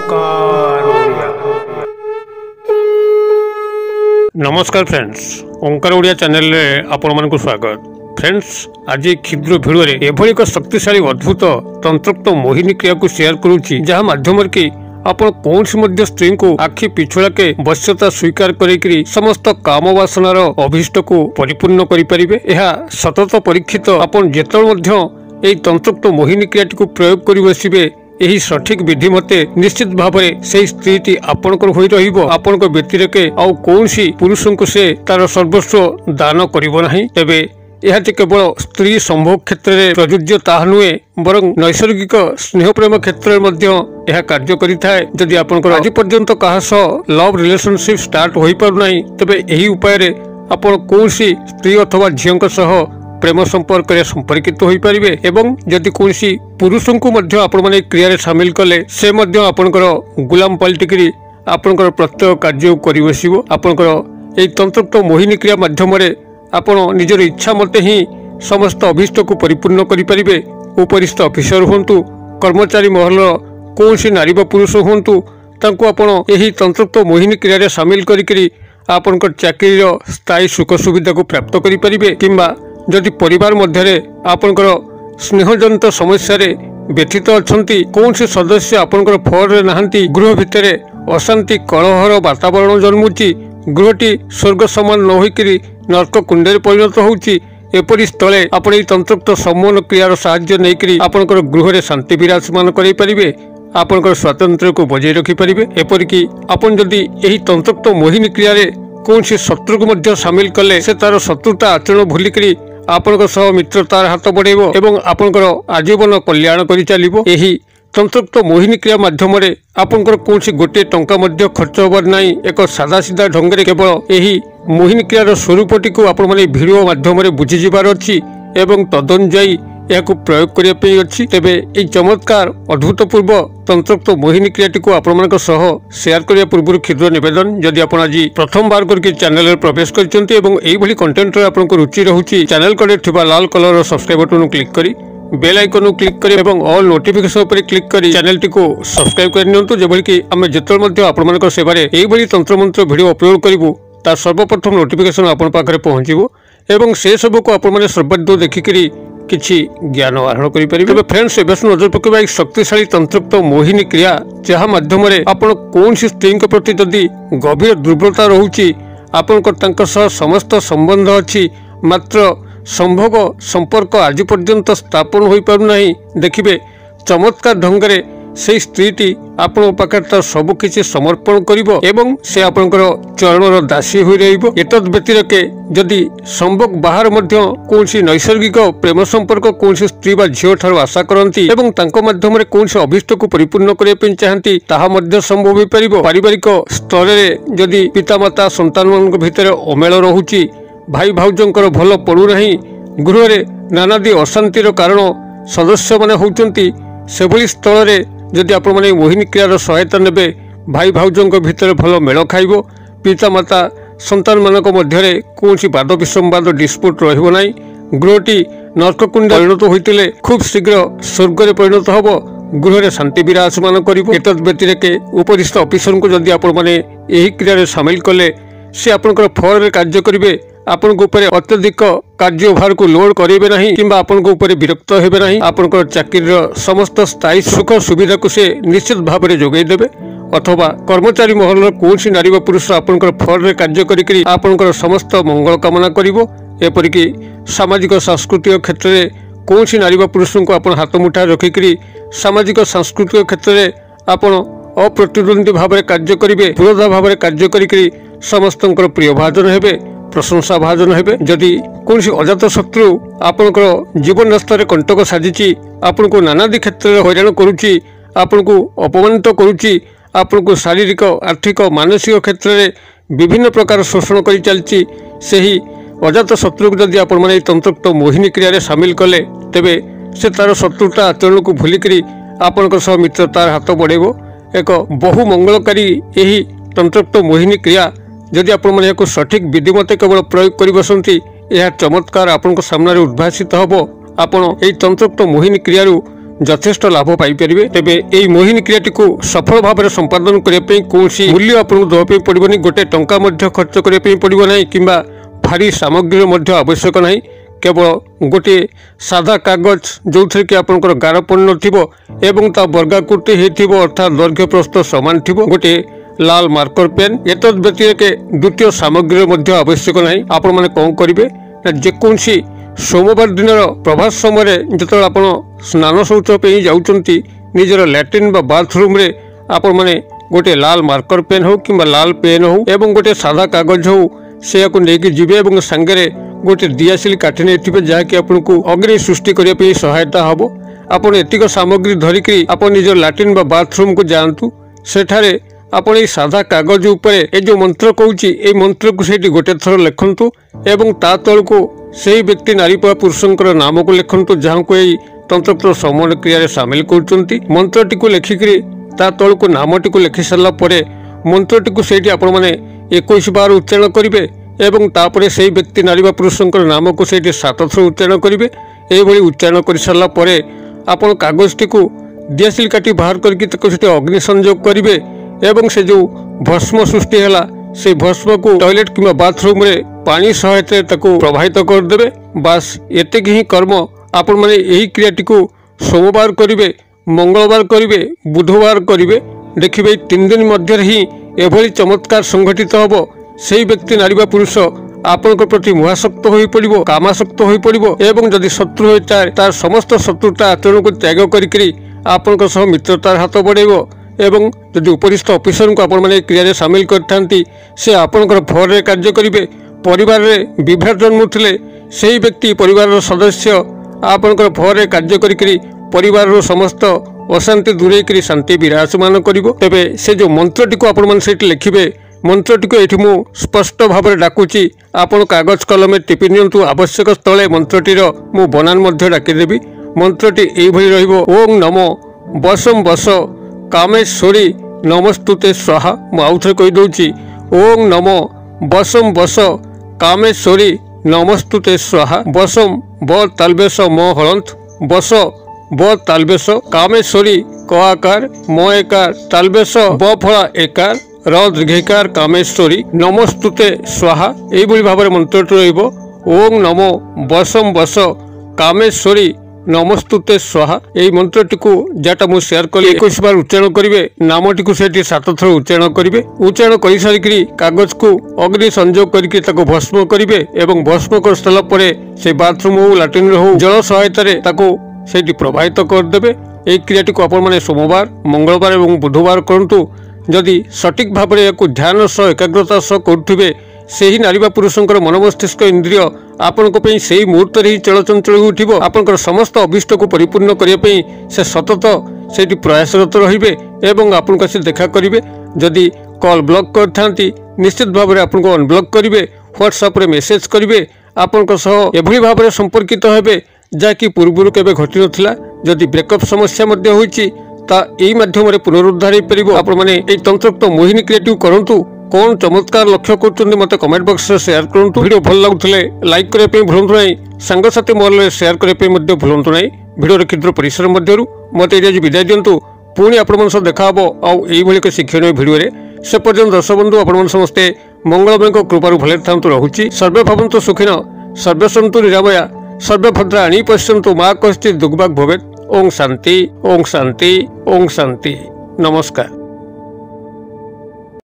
ओंकार ओडिया। नमस्कार फ्रेंड्स, ओंकार ओडिया चैनल रे आपण मानकु स्वागत। फ्रेंड्स, आज क्षुद्र भिडियो रे एभली एक शक्तिशाली अद्भुत तंत्रोक्त मोहिनी क्रिया को शेयर करूची, जहा माध्यम कि आपण कौनसी मध्य स्त्री को आखि पिछुड़ा के वश्यता स्वीकार करी समस्त काम वासनार अभिष्ट को परिपूर्ण करि परिबे। एहा सतत परीक्षित। आपण जेतल मध्य एई तंत्रोक्त मोहिनी क्रियाटी को प्रयोग करि बसिबे, एही सठिक विधि मते निश्चित भाव में से स्त्री आपणकर होई रहिबो। आपणक व्यतिरेके आउ कौनसी पुरुषों को से तार सर्वस्व दान करिबो नाही। तेबे यह केवल स्त्री संभोग क्षेत्र में प्रযোज्य ताहा नुहे, बरं नैसर्गिक स्नेह प्रेम क्षेत्र में यह कार्य करिथाए। जदि आपणकर आज पर्यंत कहा सह लव रिलेशनशिप स्टार्ट होई पारु नाही, तेबे एही उपाय रे आपण कौनसी स्त्री अथवा झियंक सह प्रेम संपर्क संपर्कित हो पारे। एवं जदि कौनसी पुरुषों को मध्य आपण माने क्रिया सामिल कले, से मध्य आपणकर गुलाम पलटिकी आपणकर प्रत्येक कार्य करि बसिबो। आपणकर एई तंत्रोक्त मोहिनी क्रिया माध्यम रे आपण निजर इच्छा मते ही समस्त अभिष्ट को परिपूर्ण करि परिबे। उपरिस्थ ऑफिसर हुंतु, कर्मचारी महल कौनसी नारी बा पुरुष हुंतु, तांको आपण एही तंत्रोक्त मोहिनी क्रिया रे सामिल करिकरी आपणकर चाकरी स्थायी सुख सुविधा को प्राप्त करि परिबे। किंबा जदि परिवार मध्य आपणकर स्नेहजनित समस्या रे व्यथित अछंती, कौन से सदस्य आपणकर फर रे नाहंती, गृह भितर अशांति कलहर वातावरण जन्मुची, गृहटी स्वर्ग समान न होइकरी नरक कुंडे परिणत होउची। एपरि स्थले आपण एई तंत्रोक्त सम्मोहन क्रियार साहाय्य नेइकरी आपणकर गृह रे शांति विराजमान करि परिबे। आपणकर स्वातंत्र्य को बजाय रखि परिबे। एपरिकी आपण जदि एही तंत्रोक्त मोहिनी क्रिया रे कौनसी शत्रु को मध्य सामिल कले, से तार शत्रुता आचरण भूलिकरी आपणकर सह मित्रतार हाथ बढ़ेबो एवं आपणकर आजीवन कल्याण करि चलिबो। एही तंत्रोक्त मोहिनी क्रिया माध्यम रे आपणकर कौनसी गोटे टंका मध्य खर्च होबार नाही। एक सादा सीधा ढंग रे केवल एही मोहिनी क्रियार स्वरूपटी को आपण माने वीडियो माध्यम रे बुझि जिबार अछि एवं तदनुयायी याकु प्रयोग करिया पे अछि। तेबे एई चमत्कार अद्भुतपूर्व तंत्रोक्त मोहिनी क्रियाटी को आपण मानक सह शेयर करिया पूर्व क्षुद्र निवेदन, जदि आपण आज प्रथम बार करके चैनल रे प्रवेश करचंती एवं एई भली कंटेंट रे आपनको रुचि रहउची, चैनल कड़े थिबा लाल कलर रो सब्सक्राइब बटन क्लिक करी बेल आइकन को क्लिक करी एवं ऑल नोटिफिकेशन पर क्लिक करी चैनल टी को सब्सक्राइब कर नियंतु, जेबली कि आमे जेतल मध्य आपण मानक सेवारे एई भली तंत्र मंत्र वीडियो अपलोड करिवु, ता सर्वप्रथम नोटिफिकेशन आपण पाखरे पहुंचीबो एवं से सब को आपण माने सर्वदो देखिकरी किछि ज्ञान आहरण करि परिबे। तबे फ्रेंड्स, एबस नजर पकेबा एक शक्तिशाली तंत्रोक्त मोहिनी क्रिया, जहा माध्यम रे आपण कौनसी स्त्री के प्रति जदि गभीर दुर्बलता रहउची, आपनकर तांकर सह समस्त संबंध अछि, मात्र संभोग संपर्क आज पर्यंत स्थापन होई पारु नाही। देखिबे चमत्कार ढंग रे से स्त्रीटी आपण पाखर तार सब किछि समर्पण करिवो एवं से आपनकर चरणर दासी होई रहिबो। एतद व्यतिरेके जदि संभोग बाहर मध्य कौनसी नैसर्गिक प्रेम संपर्क कौनसी स्त्री बा झियो ठारो आशा करंती एवं तांको माध्यम रे कौनसी अभिष्ट को परिपूर्ण करिया पे चाहंती, ताहा मध्य संभव होई परिबो। पारिवारिक स्तर रे जदि पितामाता संतान मान भितर अमेल रहउची, भाई भाउजंकर भल पड़ू नाही, गृह रे नानादी अशांतिर कारण सदस्य माने होउचंती, सेभली स्थल रे जदि आपण माने मोहिनी क्रियार सहायता नेबे, भाई भाउजंक भितर भल मेल खाइबो। पितामाता संतान मानक मध्य कौनसी वाद विसंवाद डिस्प्यूट रहिबो नाही। गृहटी नरककुंड परिणत होइतिले खूब शीघ्र स्वर्ग रे परिणत हबो, गृह रे शांति विराजमान करिवो। एतद व्यतिरेके उपरिस्थ ऑफिसर को जदि आपण माने एही क्रिया रे शामिल कले, से आपनकर फर रे कार्य करिवे। आपण ऊपर अत्यधिक कार्यभार को लोड करेबे नहीं किंबा आपण ऊपर विरक्त हेबे नहीं। आपनकर चाकरी समस्त स्थायी सुख सुविधा को से निश्चित भाव में जोगाई देबे। अथवा कर्मचारी महल कौनसी नारी बा पुरुष आपनकर फर रे कार्य करिकरी आपनकर समस्त मंगल कामना करिवो। एपरिकी सामाजिक सांस्कृतिक क्षेत्र में कौनसी नारी बा पुरुष को आपण हाथ मुठा रखिकरी सामाजिक सांस्कृतिक क्षेत्र में आपण अप्रतिद्वंदी भाव में कार्य करिवे। विरोधा भाव में कार्य करिकरी समस्तंकर प्रिय भाजन हेबे, प्रशंसा भाजन हेबे। जदि कौनसी अजात शत्रु आपनकर जीवन रास्तार कंटक साजिची, आपनको नानादी क्षेत्र में हैरान करुची, आपनको अपमानित करुची, आपनको शारीरिक आर्थिक मानसिक क्षेत्र में विभिन्न प्रकार शोषण करि चलची, सेही अजात शत्रु को जदि आपण माने तंत्रोक्त मोहिनी क्रिया रे शामिल कले, तेबे से तार शत्रुता आचरण को भूलिकरी आपनकर सह मित्रतार हाथ बढ़ेबो। एक बहु मंगलकारी एही तंत्रोक्त मोहिनी क्रिया जदि आपण माने को सठिक विधि मते केवल प्रयोग करि बसंती, यह चमत्कार आपन को सामने उद्भासित हबो। आपण एही तंत्रोक्त मोहिनी क्रियारू যথেষ্ট লাভ পাইপাरे। तेबे एई मोहिनी क्रियाटी को सफल भाव में संपादन करने कौन मूल्य आपको देवाई पड़ोनी, गोटे टंका खर्च करने पड़ो ना कि भारी सामग्री आवश्यक ना, केवल गोटे सादा कागज जो थे कि आपंकर गार पड़ न बर्गाकृति अर्थात दैर्घ्य प्रस्थ सामान थी, गोटे लाल मार्कर पेन, एत व्यतिरेक द्वितीय सामग्री आवश्यक ना। आपण मैंने कौन करेंगे ना, जेकोसी सोमवार दिन प्रभात समय जो आप स्नान शौच जाऊँच निजर लैट्रिन बा बाथरूम रे आपण मैंने गोटे लाल मार्कर पेन हो कि लाल पेन हो एवं गोटे सादा कागज हो से लेकिन जीवे सांगे गोटे दियासिल काटि नहीं जहाँकि आपको अग्नि सृष्टि करने सहायता हम। आपड़ एतिक सामग्री धरिकी आप निजर लैट्रिन बा बाथरूम को जातु, सेठारे आपण ये सादा कागज उपरे ए जो मंत्र कहूँ ये मंत्र को सेठी गोटे थर लिखंतु एवं ता तल को सही व्यक्ति नारी पुरुषंकर नाम को लिखंतु जहाँ को यही तंत्र समन क्रिया सामिल कर मंत्रटी को लिखिकी ता तल को नामटी को लिखि सारा पर मंत्रटी को सेठी आपण माने 21 बार उच्चारण करेंगे एवं तापरे सही व्यक्ति नारी पुरुषंकर नाम को सेठी 7 थर उच्चारण करेंगे। यह उच्चारण कर सारा पर आपण कागजटी को दियासिल काटी बाहर करके अग्नि संयोग करेंगे एवं से जो भस्म सृष्टि है से भस्म को टॉयलेट कि बाथरूम रे पानी सहायता प्रवाहित करदे। बास एतिक ही कर्म आपण माने यही क्रियाटी को सोमवार करेंगे, मंगलवार करेंगे, बुधवार करेंगे। देखिए 3 दिन मध्य ही एभली चमत्कार संघटित हम। से व्यक्ति नारी पुरुष आपण प्रति मुहासक्त हो पड़ो, कामासक्त हो पड़ो एवं जदि शत्रु होता है तार समस्त शत्रुता आचरण को त्याग करी आपण मित्रतार हाथ बढ़ेब एवं जदि उपरिस्थ ऑफिसर को आपण माने क्रिया सामिल करथांती से आपणकर भर कार्य करेंगे। परिवार में विभेद जन्मुले से व्यक्ति परिवार सदस्य आपणकर भर कार्य करी परिवार समस्त अशांति दूरे शांति विराजमान करिवो। तेबे से जो मंत्रटी को आपण माने सेठी लिखिबे, मंत्रटी को ये मु स्पष्ट भाव में डाकुची आपण कागज कलम टिपि नियंतु। आवश्यक स्थले मंत्रटीर मु बनान मध्य डाकिदेवी। मंत्रटी एभली रहिबो, ओम नमो बसम बस कामेश्वरी नमस्तुते स्वाहा। मु आउथरे कहि दउची, ओम नमो बसम बस कामेश्वरी नमस्तुते स्वाहा। बसम ब तालबेश म हलंत, बस ब तालबेश, कामेश्वरी क आकार म एकार, तालबेश ब फला एकार, र दीर्घकार कामेश्वरी नमस्तुते स्वाहा। यही भाव में मंत्रटी रहिबो, ओम नमो बसम बस कामेश्वरी नमस्तुते स्वाहा। यही मंत्रटी को जहाँ मुझे शेयर कली 21 बार उच्चारण करेंगे, नामटी को सेठी 7 थर उच्चारण करेंगे। उच्चारण कर सारिकी कागज को अग्नि संयोग करके भस्म करेंगे एवं भस्म कर सारा पर से बाथरूम हो लैट्रिन हो जल सहायता सेठी प्रवाहित करदे। यही क्रियाटी को आपण माने सोमवार, मंगलवार और बुधवार करंतु। जदि सठिक भाव में या ध्यान सह एकाग्रता सह करुवे से ही नारी पुरुषंकर मन मस्तिष्क इंद्रिय आपण से ही मुहूर्त ही चलचंचल उठिब। आपंकर समस्त अभिष्ट को परिपूर्ण करने से सतत से प्रयासरत रे एवं आपन से देखा करेंगे। जदि कॉल ब्लॉक करथांती निश्चित भाव में आपको अनब्लॉक करेंगे, व्हाट्सएप रे मेसेज करेंगे, आपण एभली भाव में संपर्कित हेबे जहाँकि पूर्व केबे घटी नथिला। जदि ब्रेकअप समस्या मध्य होईची ता एई माध्यम पुनरुद्धार हो पारिबो। आपण माने एई तंत्रयुक्त मोहिनी क्रिएटिव करंतु। कौन चमत्कार लक्ष्य कर मत कमेंट बॉक्स में शेयर करूँ। वीडियो भल लगुले लाइक करने भूलु ना, सांगसाथी महल शेयर करने भूलु ना। वीडियो क्षुद्र परिश्रम मत ये विदाय दिंतु। पुणी आपण देखा आउे एक शिक्षण भिडियो से पर्यटन दर्शक बंधु आपण समस्ते मंगलमय कृपार भले था रहुची। सर्वे भवन्तु सुखिन, सर्वे सन्तु निरामया, सर्वे भद्राणि पश्यन्तु मा कश्चित् दुर्भाग् भवेत्। ओम शांति, ओम शांति, ओम शांति। नमस्कार।